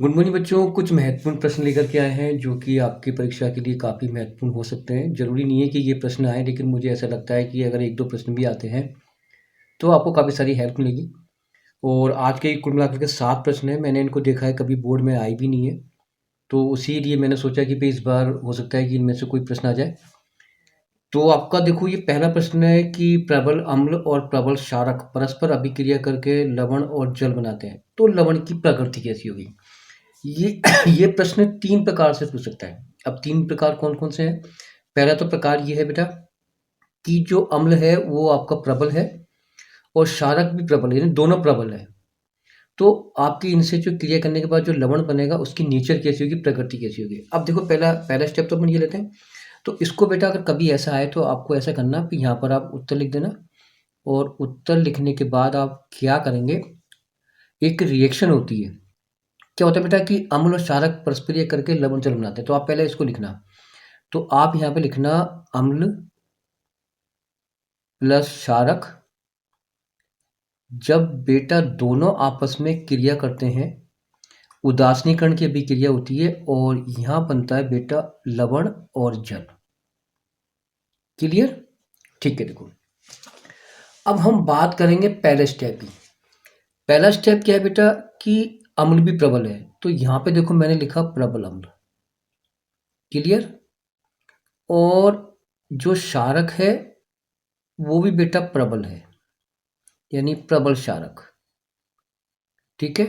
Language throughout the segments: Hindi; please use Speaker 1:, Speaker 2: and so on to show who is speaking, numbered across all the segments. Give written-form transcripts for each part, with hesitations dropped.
Speaker 1: गुड मॉर्निंग बच्चों। कुछ महत्वपूर्ण प्रश्न लेकर के आए हैं जो कि आपकी परीक्षा के लिए काफ़ी महत्वपूर्ण हो सकते हैं। ज़रूरी नहीं है कि ये प्रश्न आए, लेकिन मुझे ऐसा लगता है कि अगर 1-2 प्रश्न भी आते हैं तो आपको काफ़ी सारी हेल्प मिलेगी। और आज के कुल मिलाकर के 7 प्रश्न हैं। मैंने इनको देखा है, कभी बोर्ड में आए भी नहीं है, तो उसी लिए मैंने सोचा कि भई इस बार हो सकता है कि इनमें से कोई प्रश्न आ जाए। तो आपका देखो, ये पहला प्रश्न है कि प्रबल अम्ल और प्रबल क्षारक परस्पर अभिक्रिया करके लवण और जल बनाते हैं, तो लवण की प्रकृति कैसी होगी? ये ये प्रश्न 3 प्रकार से पूछ सकता है। अब 3 प्रकार कौन-कौन से हैं? पहला तो प्रकार ये है बेटा कि जो अम्ल है वो आपका प्रबल है और क्षारक भी प्रबल है, यानी दोनों प्रबल है। तो आपकी इनसे जो क्रिया करने के बाद जो लवण बनेगा उसकी नेचर कैसी होगी, प्रकृति कैसी होगी? अब देखो, पहला पहला स्टेप तो अपन ये लेते हैं। तो इसको बेटा अगर कभी ऐसा आए तो आपको ऐसा करना कि यहाँ पर आप उत्तर लिख देना, और उत्तर लिखने के बाद आप क्या करेंगे, एक रिएक्शन होती है। क्या होता है बेटा कि अम्ल और क्षारक परस्पर करके लवण जल बनाते हैं। तो आप पहले इसको लिखना। तो आप यहाँ पे लिखना अम्ल प्लस क्षारक, जब बेटा दोनों आपस में क्रिया करते हैं, उदासीनीकरण की अभिक्रिया होती है और यहाँ बनता है बेटा लवण और जल। क्लियर? ठीक है। देखो, अब हम बात करेंगे पहले स्टेप की। पहला स्टेप क्या है बेटा कि अम्ल भी प्रबल है, तो यहाँ पे देखो मैंने लिखा प्रबल अम्ल। क्लियर? और जो क्षारक है वो भी बेटा प्रबल है, यानी प्रबल क्षारक। ठीक है।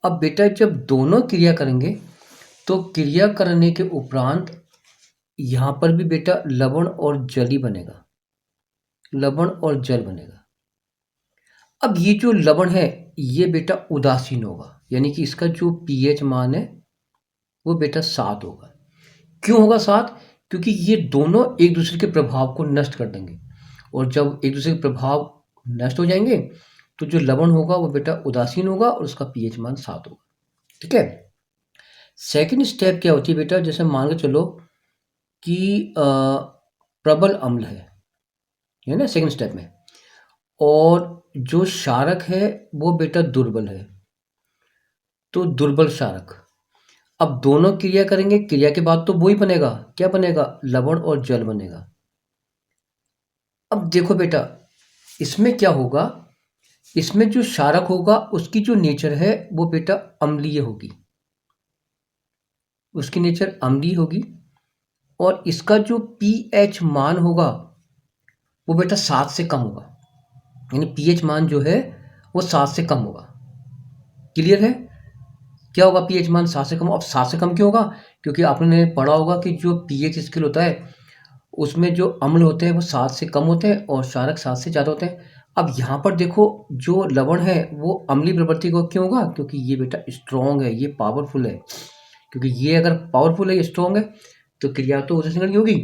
Speaker 1: अब बेटा जब दोनों क्रिया करेंगे तो क्रिया करने के उपरांत यहाँ पर भी बेटा लवण और जल ही बनेगा, लवण और जल बनेगा। अब ये जो लवण है ये बेटा उदासीन होगा, यानी कि इसका जो पीएच मान है वो बेटा 7 होगा। क्यों होगा 7? क्योंकि ये दोनों एक दूसरे के प्रभाव को नष्ट कर देंगे, और जब एक दूसरे के प्रभाव नष्ट हो जाएंगे तो जो लवण होगा वो बेटा उदासीन होगा और उसका पीएच मान 7 होगा। ठीक है। सेकंड स्टेप क्या होती है बेटा, जैसे मान के चलो कि प्रबल अम्ल है ना सेकंड स्टेप में, और जो क्षारक है वो बेटा दुर्बल है, तो दुर्बल क्षारक। अब दोनों क्रिया करेंगे, क्रिया के बाद तो वो ही बनेगा, क्या बनेगा, लवण और जल बनेगा। अब देखो बेटा, इसमें क्या होगा, इसमें जो क्षारक होगा उसकी जो नेचर है वो बेटा अम्लीय होगी, उसकी नेचर अम्लीय होगी, और इसका जो पीएच मान होगा वो बेटा 7 से कम होगा, यानी पीएच मान जो है वो 7 से कम होगा। क्लियर है? क्या होगा पीएच मान 7 से कम। अब 7 से कम क्यों होगा? क्योंकि आपने पढ़ा होगा कि जो पीएच स्केल होता है उसमें जो अम्ल होते हैं वो 7 से कम होते हैं और क्षारक 7 से ज़्यादा होते हैं। अब यहाँ पर देखो, जो लवण है वो अम्लीय प्रवृत्ति को क्यों होगा, क्योंकि ये बेटा स्ट्रॉन्ग है, ये पावरफुल है। क्योंकि ये अगर पावरफुल है, ये स्ट्रॉन्ग है, तो क्रिया तो उसी से होगी,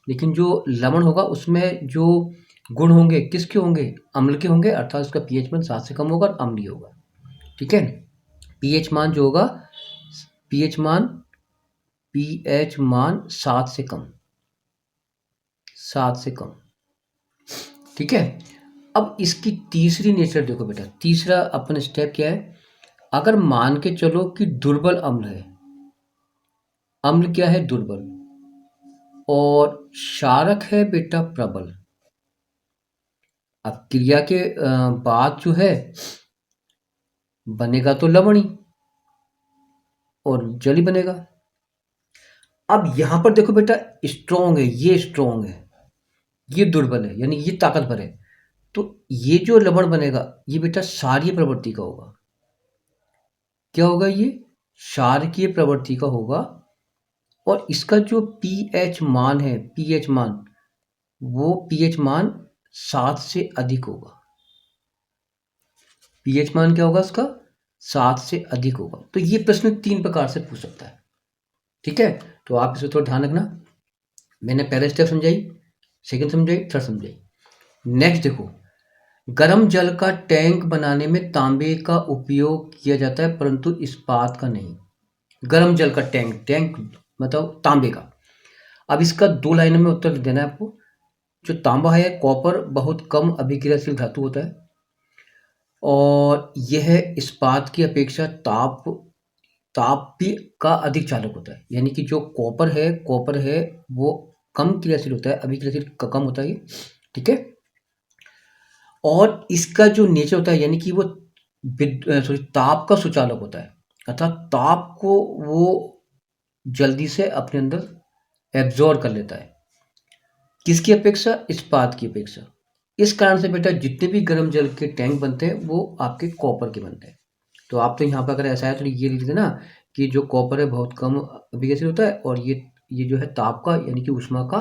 Speaker 1: लेकिन जो लवण होगा उसमें जो गुण होंगे किसके होंगे, अम्ल के होंगे, अर्थात उसका पीएच मान 7 से कम होगा और अम्लीय होगा। ठीक है। पीएच मान जो होगा, पीएच मान पीएच मान 7 से कम, 7 से कम। ठीक है। अब इसकी तीसरी नेचर देखो बेटा, तीसरा अपन स्टेप क्या है, अगर मान के चलो कि दुर्बल अम्ल है, अम्ल क्या है, दुर्बल, और क्षारक है बेटा प्रबल। अब क्रिया के बाद जो है बनेगा तो लवण ही और जल ही बनेगा। अब यहां पर देखो बेटा, स्ट्रॉन्ग है, ये स्ट्रॉन्ग है, ये दुर्बल है, यानी ये ताकतवर है। तो ये जो लवण बनेगा ये बेटा क्षारीय प्रवृत्ति का होगा। क्या होगा, ये क्षारकीय प्रवृत्ति का होगा, और इसका जो पीएच मान है, पीएच मान, वो पीएच मान 7 से अधिक होगा। पीएच मान क्या होगा इसका, 7 से अधिक होगा। तो ये प्रश्न 3 प्रकार से पूछ सकता है। ठीक है। तो आप इसे थोड़ा ध्यान रखना। मैंने पहले स्टेप समझाई, सेकंड समझाई, थर्ड समझाई। नेक्स्ट देखो, गर्म जल का टैंक बनाने में तांबे का उपयोग किया जाता है परंतु इस्पात का नहीं। गर्म जल का टैंक, टैंक मतलब तांबे का। अब इसका 2 लाइनों में उत्तर देना है आपको। जो तांबा है, कॉपर, बहुत कम अभिक्रियाशील धातु होता है, और यह इस्पात की अपेक्षा ताप ताप भी का अधिक चालक होता है, यानी कि जो कॉपर है वो कम क्रियाशील होता है, अभिक्रियाशील कम होता है ये, ठीक है। और इसका जो नेचर होता है यानी कि वो सॉरी ताप का सुचालक होता है, अर्थात ताप को वो जल्दी से अपने अंदर एब्जॉर्ब कर लेता है। किसकी अपेक्षा? इस्पात की अपेक्षा। इस कारण से बेटा जितने भी गर्म जल के टैंक बनते हैं वो आपके कॉपर के बनते हैं। तो आप तो यहाँ पर अगर ऐसा है तो ये लिख देना कि जो कॉपर है बहुत कम अभिक्रियाशील होता है और ये जो है ताप का यानी कि ऊष्मा का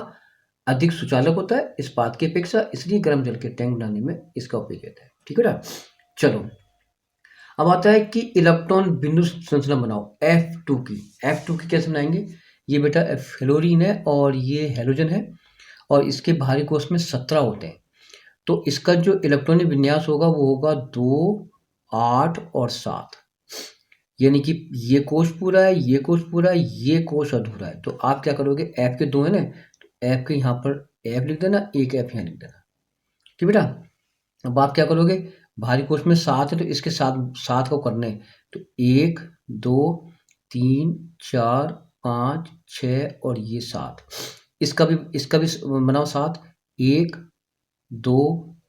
Speaker 1: अधिक सुचालक होता है इस्पात की अपेक्षा, इसलिए गर्म जल के टैंक बनाने में इसका उपयोग किया है। ठीक है ना। चलो अब आता है कि इलेक्ट्रॉन बिंदु संरचना बनाओ F2 की कैसे बनाएंगे? ये बेटा फ्लोरीन है और ये हेलोजन है और इसके बाहरी कोश में 17 होते हैं। तो इसका जो इलेक्ट्रॉनिक विन्यास होगा वो होगा 2, 8 और 7, यानी कि ये कोश पूरा है, ये कोश पूरा है, ये कोश अधूरा है। तो आप क्या करोगे, F के 2 है ना, तो F के यहाँ पर F लिख देना, एक F यहाँ लिख देना। ठीक बेटा। अब आप क्या करोगे, बाहरी कोश में 7 है तो इसके साथ 7 को करना है, तो 1, 2, 3, 4, 5, 6 और ये 7। इसका भी बनाओ 7, 1, 2,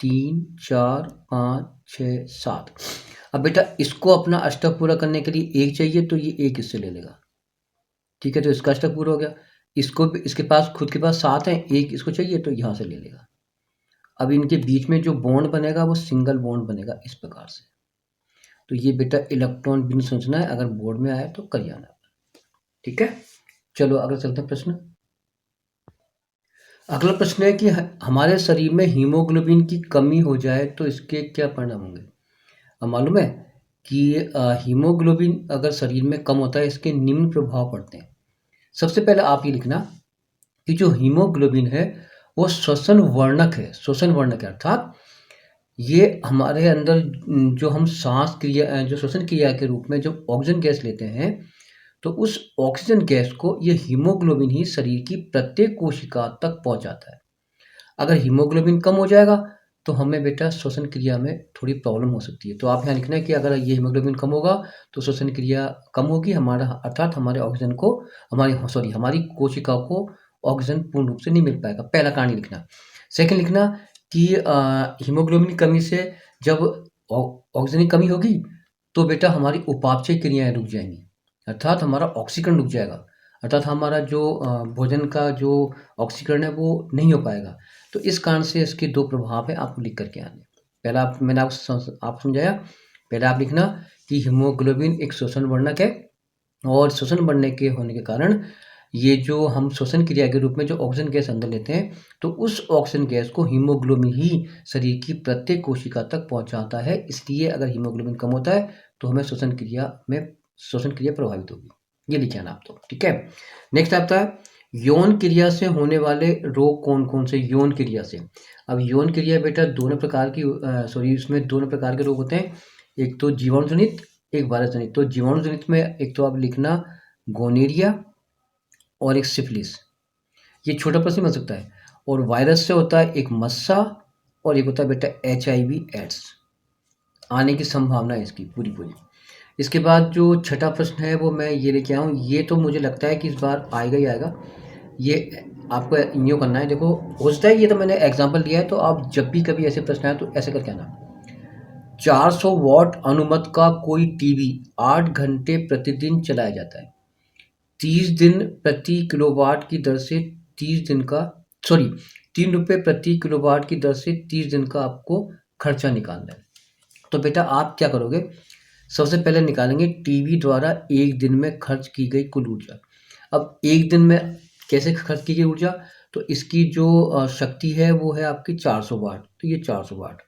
Speaker 1: 3, 4, 5, 6, 7। अब बेटा इसको अपना अष्टक पूरा करने के लिए 1 चाहिए तो ये 1 इससे ले लेगा। ठीक है, तो इसका अष्टक पूरा हो गया। इसको भी इसके पास खुद के पास 7 है, 1 इसको चाहिए तो यहाँ से ले लेगा। अब इनके बीच में जो बॉन्ड बनेगा वो सिंगल बॉन्ड बनेगा इस प्रकार से। तो ये बेटा इलेक्ट्रॉन बिंदु संरचना है, अगर बोर्ड में आए तो कर जाना। ठीक है, चलो अगला चलते हैं प्रश्न। अगला प्रश्न है कि हमारे शरीर में हीमोग्लोबिन की कमी हो जाए तो इसके क्या परिणाम होंगे। अब मालूम है कि हीमोग्लोबिन अगर शरीर में कम होता है इसके निम्न प्रभाव पड़ते हैं। सबसे पहले आप ये लिखना कि जो हीमोग्लोबिन है वो श्वसन वर्णक है, अर्थात ये हमारे अंदर जो हम सांस क्रिया जो श्वसन क्रिया के रूप में जो ऑक्सीजन गैस लेते हैं, तो उस ऑक्सीजन गैस को ये हीमोग्लोबिन ही शरीर की प्रत्येक कोशिका तक पहुंचाता है। अगर हीमोग्लोबिन कम हो जाएगा तो हमें बेटा श्वसन क्रिया में थोड़ी प्रॉब्लम हो सकती है। तो आप यहाँ लिखना है कि अगर ये हीमोग्लोबिन कम होगा तो श्वसन क्रिया कम होगी, हमारा अर्थात हमारे ऑक्सीजन को हमारी कोशिका को ऑक्सीजन पूर्ण रूप से नहीं मिल पाएगा। पहला कारण लिखना। सेकंड लिखना कि हीमोग्लोबिन की कमी से जब ऑक्सीजन की कमी होगी तो बेटा हमारी उपापचय क्रियाएं रुक जाएंगी, अर्थात हमारा ऑक्सीकरण रुक जाएगा, अर्थात हमारा जो भोजन का जो ऑक्सीकरण है वो नहीं हो पाएगा। तो इस कारण से इसके 2 प्रभाव है, आपको लिख करके आने। पहला मैंने आपको समझाया। पहला आप लिखना कि हीमोग्लोबिन एक श्वसन वर्णक है और श्वसन वर्णक के होने के कारण ये जो हम श्वसन क्रिया के रूप में जो ऑक्सीजन गैस अंदर लेते हैं तो उस ऑक्सीजन गैस को हीमोग्लोबिन ही शरीर की प्रत्येक कोशिका तक पहुंचाता है। इसलिए अगर हीमोग्लोबिन कम होता है तो हमें श्वसन क्रिया प्रभावित होगी। ये लिखे आना आप तो। ठीक है, नेक्स्ट आता है यौन क्रिया से होने वाले रोग कौन कौन से। यौन क्रिया से, अब यौन क्रिया बेटा दोनों प्रकार की इसमें दोनों प्रकार के रोग होते हैं, एक तो जीवाणु जनित, एक वायरस जनित। तो जीवाणु जनित में एक तो आप लिखना गोनेरिया और एक सिफिलिस, ये छोटा प्रश्न बन सकता है। और वायरस से होता है एक मस्सा और एक होता है बेटा HIV एड्स, आने की संभावना है इसकी पूरी। इसके बाद जो छठा प्रश्न है वो मैं ये लेके आऊँ, ये तो मुझे लगता है कि इस बार आएगा ही आएगा। ये आपको यूँ करना है, देखो हो सकता है ये तो मैंने एग्जांपल दिया है, तो आप जब भी कभी ऐसे प्रश्न आए तो ऐसे करके आना। 400 वॉट अनुमत का कोई टीवी 8 घंटे प्रतिदिन चलाया जाता है। 30 दिन प्रति किलोवाट की दर से 3 रुपये प्रति किलोवाट की दर से 30 दिन का आपको खर्चा निकालना है। तो बेटा आप क्या करोगे, सबसे पहले निकालेंगे टीवी द्वारा एक दिन में खर्च की गई कुल ऊर्जा। अब एक दिन में कैसे खर्च की गई ऊर्जा, तो इसकी जो शक्ति है वो है आपकी 400 वाट। तो ये 400 वाट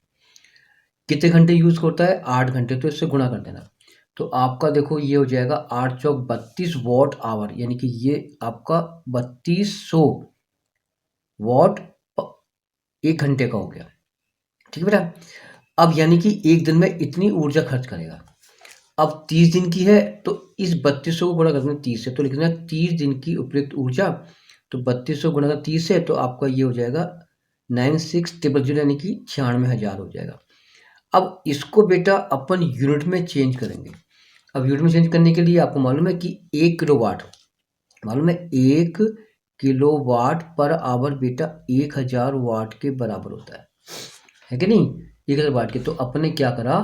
Speaker 1: कितने घंटे यूज करता है, 8 घंटे, तो इससे गुणा कर देना। तो आपका देखो ये हो जाएगा 8 चौक 32 वॉट आवर, यानी कि ये आपका 3200 वॉट 1 घंटे का हो गया। ठीक है बेटा। अब यानी कि एक दिन में इतनी ऊर्जा खर्च करेगा। अब 30 दिन की है तो इस 3200 को गुणा कर देना 30 से, तो लिखना 30 दिन की उपयुक्त ऊर्जा। तो 3200 गुणा 30 से तो आपका ये हो जाएगा 9600, यानी कि 96,000 हो जाएगा। अब इसको बेटा अपन यूनिट में चेंज करेंगे। अब यूनिट में चेंज करने के लिए आपको मालूम है कि 1 किलोवाट, मालूम है 1 किलोवाट पर आवर बेटा 1000 वाट के बराबर होता है कि नहीं, 1000 वाट के। तो अपने क्या करा,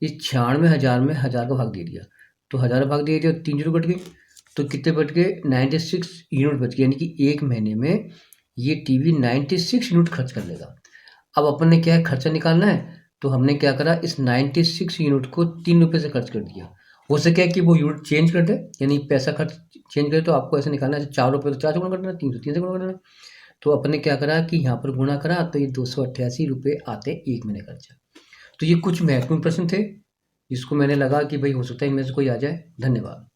Speaker 1: इस 96,000 में 1000 का भाग दे दिया, तो 1000 भाग दे दिया, 3 जीरो कट गई, तो कितने बच गए, 96 यूनिट बच गए, यानी कि एक महीने में ये टीवी 96 यूनिट खर्च कर लेगा। अब अपन ने क्या है, खर्चा निकालना है, तो हमने क्या करा, इस 96 यूनिट को 3 रुपये से खर्च कर दिया। हो सके कि वो यूनिट चेंज कर दे, यानी पैसा खर्च चेंज करे, तो आपको ऐसे निकालना है, 4 रुपये तो 4 से गुणा कर देना, 3 से 3 से गुणा कर देना। तो अपन ने क्या करा कि यहाँ पर गुणा करा, तो ये 288 रुपये आते एक महीने खर्चा। तो ये कुछ महत्वपूर्ण प्रश्न थे जिसको मैंने लगा कि भाई हो सकता है इनमें से कोई आ जाए। धन्यवाद।